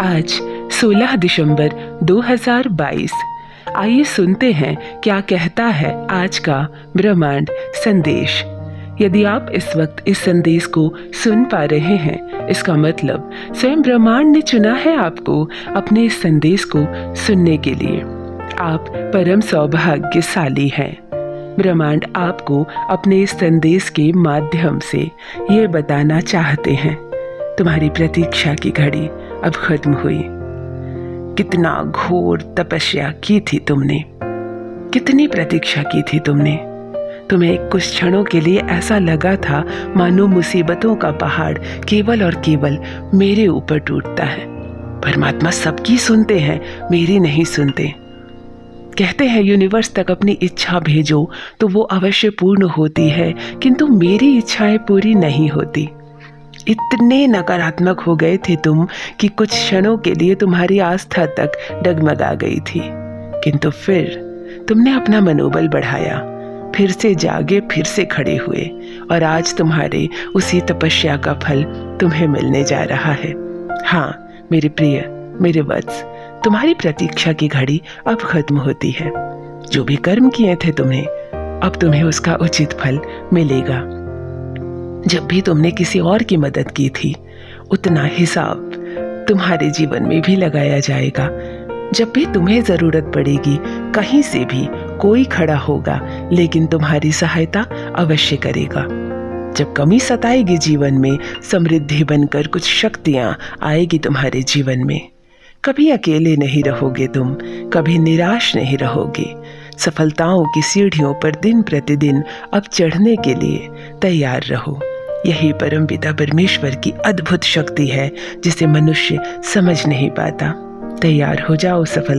आज 16 दिसंबर 2022। आइए सुनते हैं क्या कहता है आज का ब्रह्मांड संदेश। यदि आप इस वक्त इस संदेश को सुन पा रहे हैं, इसका मतलब स्वयं ब्रह्मांड ने चुना है आपको अपने इस संदेश को सुनने के लिए। आप परम सौभाग्यशाली हैं। ब्रह्मांड आपको अपने इस संदेश के माध्यम से ये बताना चाहते हैं, तुम्हारी प्रतीक्षा की घड़ी अब खत्म हुई। कितना घोर तपस्या की थी तुमने, कितनी प्रतीक्षा की थी तुमने। तुम्हें कुछ क्षणों के लिए ऐसा लगा था मानो मुसीबतों का पहाड़ केवल और केवल मेरे ऊपर टूटता है। परमात्मा सबकी सुनते हैं, मेरी नहीं सुनते। कहते हैं यूनिवर्स तक अपनी इच्छा भेजो तो वो अवश्य पूर्ण होती है, किंतु मेरी इच्छाएं पूरी नहीं होती। इतने नकारात्मक हो गए थे तुम कि कुछ क्षणों के लिए तुम्हारी आस्था तक डगमगा गई थी, किंतु फिर तुमने अपना मनोबल बढ़ाया, फिर से जागे, फिर से खड़े हुए, और आज तुम्हारे उसी तपस्या का फल तुम्हें मिलने जा रहा है। हाँ मेरे प्रिय, मेरे वत्स, तुम्हारी प्रतीक्षा की घड़ी अब खत्म होती है। जो भी कर्म किए थे तुमने, अब तुम्हें उसका उचित फल मिलेगा। जब भी तुमने किसी और की मदद की थी, उतना हिसाब तुम्हारे जीवन में भी लगाया जाएगा। जब भी तुम्हें जरूरत पड़ेगी, कहीं से भी कोई खड़ा होगा, लेकिन तुम्हारी सहायता अवश्य करेगा। जब कमी सताएगी जीवन में, समृद्धि बनकर कुछ शक्तियां आएगी तुम्हारे जीवन में। कभी अकेले नहीं रहोगे तुम, कभी निराश नहीं रहोगे। सफलताओं की सीढ़ियों पर दिन प्रतिदिन अब चढ़ने के लिए तैयार रहो। यही परमपिता परमेश्वर की अद्भुत शक्ति है, जिसे मनुष्य समझ नहीं पाता। तैयार हो जाओ सफल